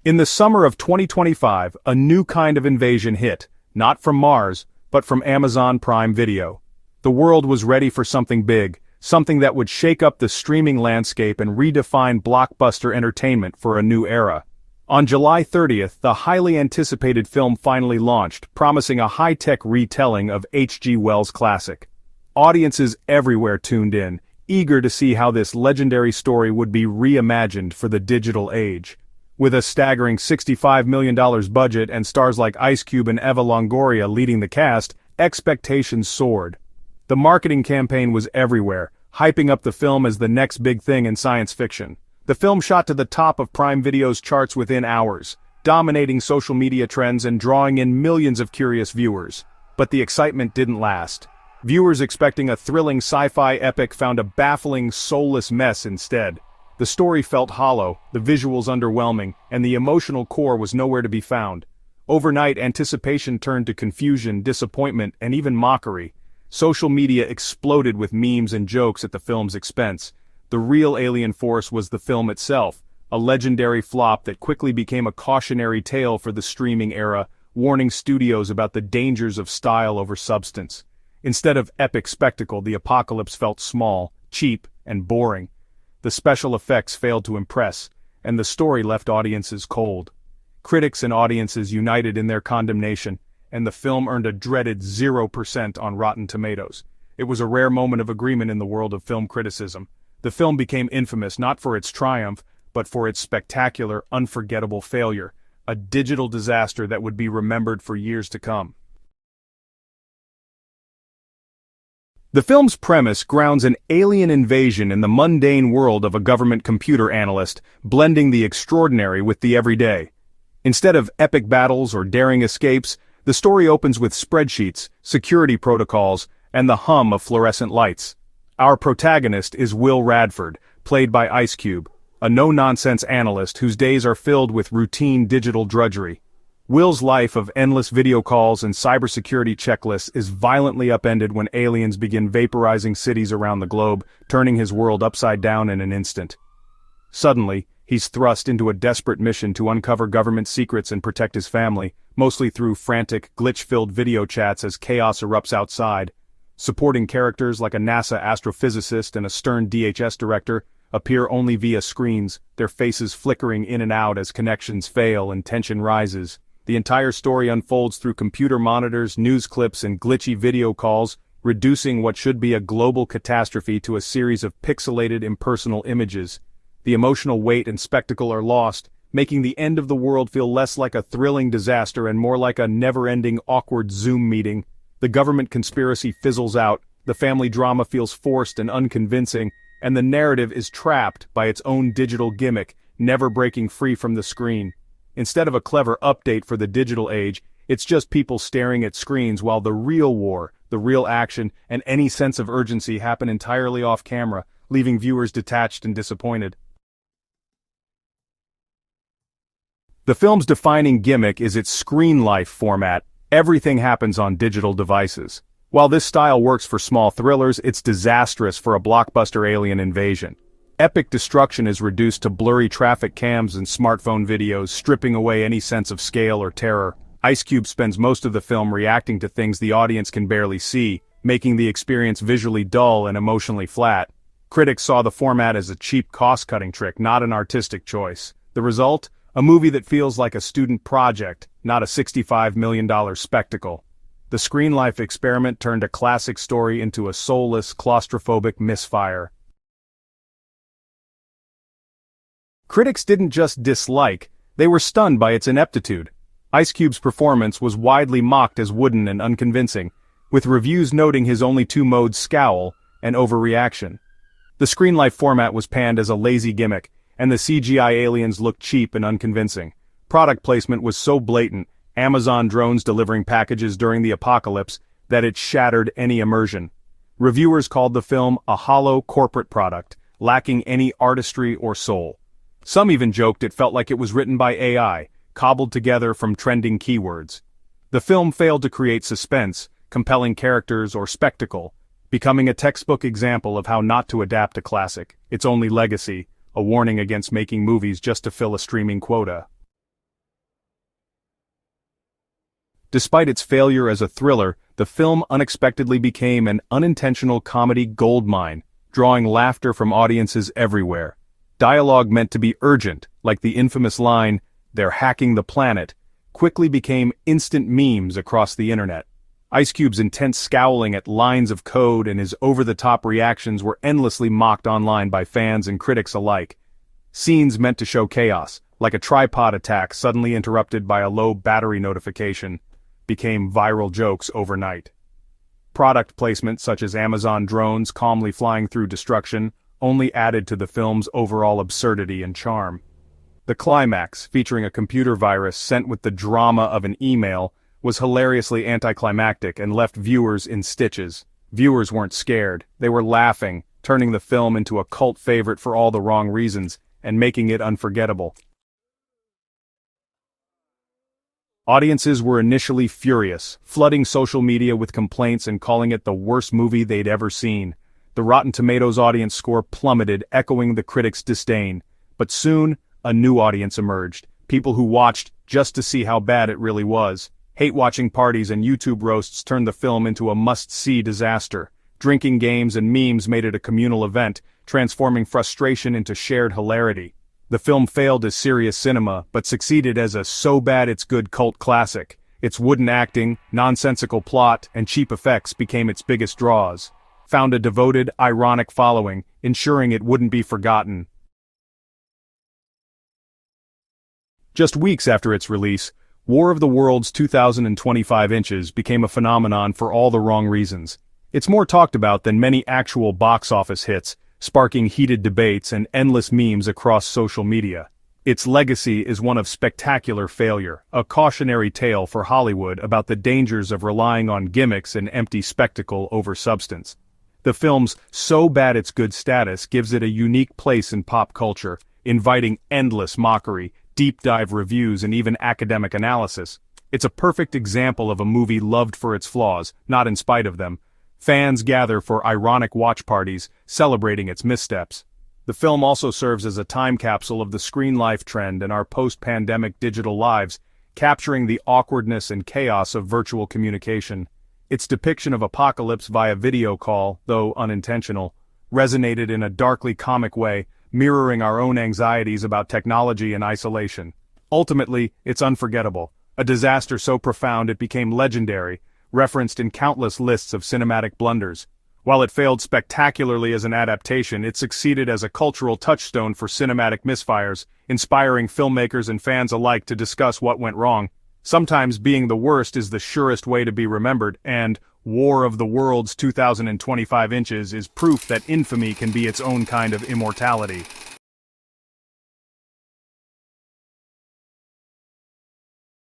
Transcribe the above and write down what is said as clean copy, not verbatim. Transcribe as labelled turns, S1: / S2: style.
S1: In the summer of 2025, a new kind of invasion hit, not from Mars, but from Amazon Prime Video. The world was ready for something big, something that would shake up the streaming landscape and redefine blockbuster entertainment for a new era. On July 30th, the highly anticipated film finally launched, promising a high-tech retelling of H.G. Wells' classic. Audiences everywhere tuned in, eager to see how this legendary story would be reimagined for the digital age. With a staggering $65 million budget and stars like Ice Cube and Eva Longoria leading the cast, expectations soared. The marketing campaign was everywhere, hyping up the film as the next big thing in science fiction. The film shot to the top of Prime Video's charts within hours, dominating social media trends and drawing in millions of curious viewers. But the excitement didn't last. Viewers expecting a thrilling sci-fi epic found a baffling, soulless mess instead. The story felt hollow, the visuals underwhelming, and the emotional core was nowhere to be found. Overnight, anticipation turned to confusion, disappointment, and even mockery. Social media exploded with memes and jokes at the film's expense. The real alien force was the film itself, a legendary flop that quickly became a cautionary tale for the streaming era, warning studios about the dangers of style over substance. Instead of epic spectacle, the apocalypse felt small, cheap, and boring. The special effects failed to impress, and the story left audiences cold. Critics and audiences united in their condemnation, and the film earned a dreaded 0% on Rotten Tomatoes. It was a rare moment of agreement in the world of film criticism. The film became infamous not for its triumph, but for its spectacular, unforgettable failure, a digital disaster that would be remembered for years to come. The film's premise grounds an alien invasion in the mundane world of a government computer analyst, blending the extraordinary with the everyday. Instead of epic battles or daring escapes, the story opens with spreadsheets, security protocols, and the hum of fluorescent lights. Our protagonist is Will Radford, played by Ice Cube, a no-nonsense analyst whose days are filled with routine digital drudgery. Will's life of endless video calls and cybersecurity checklists is violently upended when aliens begin vaporizing cities around the globe, turning his world upside down in an instant. Suddenly, he's thrust into a desperate mission to uncover government secrets and protect his family, mostly through frantic, glitch-filled video chats as chaos erupts outside. Supporting characters like a NASA astrophysicist and a stern DHS director appear only via screens, their faces flickering in and out as connections fail and tension rises. The entire story unfolds through computer monitors, news clips, and glitchy video calls, reducing what should be a global catastrophe to a series of pixelated, impersonal images. The emotional weight and spectacle are lost, making the end of the world feel less like a thrilling disaster and more like a never-ending, awkward Zoom meeting. The government conspiracy fizzles out, the family drama feels forced and unconvincing, and the narrative is trapped by its own digital gimmick, never breaking free from the screen. Instead of a clever update for the digital age, it's just people staring at screens while the real war, the real action, and any sense of urgency happen entirely off camera, leaving viewers detached and disappointed. The film's defining gimmick is its screen life format. Everything happens on digital devices. While this style works for small thrillers, it's disastrous for a blockbuster alien invasion. Epic destruction is reduced to blurry traffic cams and smartphone videos, stripping away any sense of scale or terror. Ice Cube spends most of the film reacting to things the audience can barely see, making the experience visually dull and emotionally flat. Critics saw the format as a cheap cost-cutting trick, not an artistic choice. The result? A movie that feels like a student project, not a $65 million spectacle. The screen life experiment turned a classic story into a soulless, claustrophobic misfire. Critics didn't just dislike, they were stunned by its ineptitude. Ice Cube's performance was widely mocked as wooden and unconvincing, with reviews noting his only two modes: scowl and overreaction. The screen life format was panned as a lazy gimmick, and the CGI aliens looked cheap and unconvincing. Product placement was so blatant, Amazon drones delivering packages during the apocalypse, that it shattered any immersion. Reviewers called the film a hollow corporate product, lacking any artistry or soul. Some even joked it felt like it was written by AI, cobbled together from trending keywords. The film failed to create suspense, compelling characters, or spectacle, becoming a textbook example of how not to adapt a classic, its only legacy, a warning against making movies just to fill a streaming quota. Despite its failure as a thriller, the film unexpectedly became an unintentional comedy goldmine, drawing laughter from audiences everywhere. Dialogue meant to be urgent, like the infamous line, "They're hacking the planet," quickly became instant memes across the internet. Ice Cube's intense scowling at lines of code and his over-the-top reactions were endlessly mocked online by fans and critics alike. Scenes meant to show chaos, like a tripod attack suddenly interrupted by a low battery notification, became viral jokes overnight. Product placement such as Amazon drones calmly flying through destruction only added to the film's overall absurdity and charm. The climax, featuring a computer virus sent with the drama of an email, was hilariously anticlimactic and left viewers in stitches. Viewers weren't scared, they were laughing, turning the film into a cult favorite for all the wrong reasons, and making it unforgettable. Audiences were initially furious, flooding social media with complaints and calling it the worst movie they'd ever seen. The Rotten Tomatoes audience score plummeted, echoing the critics' disdain. But soon, a new audience emerged, people who watched just to see how bad it really was. Hate-watching parties and YouTube roasts turned the film into a must-see disaster. Drinking games and memes made it a communal event, transforming frustration into shared hilarity. The film failed as serious cinema, but succeeded as a so-bad-it's-good cult classic. Its wooden acting, nonsensical plot, and cheap effects became its biggest draws. Found a devoted, ironic following, ensuring it wouldn't be forgotten. Just weeks after its release, War of the Worlds 2025 Inches became a phenomenon for all the wrong reasons. It's more talked about than many actual box office hits, sparking heated debates and endless memes across social media. Its legacy is one of spectacular failure, a cautionary tale for Hollywood about the dangers of relying on gimmicks and empty spectacle over substance. The film's so-bad-it's-good status gives it a unique place in pop culture, inviting endless mockery, deep-dive reviews and even academic analysis. It's a perfect example of a movie loved for its flaws, not in spite of them. Fans gather for ironic watch parties, celebrating its missteps. The film also serves as a time capsule of the screen life trend in our post-pandemic digital lives, capturing the awkwardness and chaos of virtual communication. Its depiction of apocalypse via video call, though unintentional, resonated in a darkly comic way, mirroring our own anxieties about technology and isolation. Ultimately, it's unforgettable, a disaster so profound it became legendary, referenced in countless lists of cinematic blunders. While it failed spectacularly as an adaptation, it succeeded as a cultural touchstone for cinematic misfires, inspiring filmmakers and fans alike to discuss what went wrong. Sometimes being the worst is the surest way to be remembered, and War of the Worlds 2025 Inches is proof that infamy can be its own kind of immortality.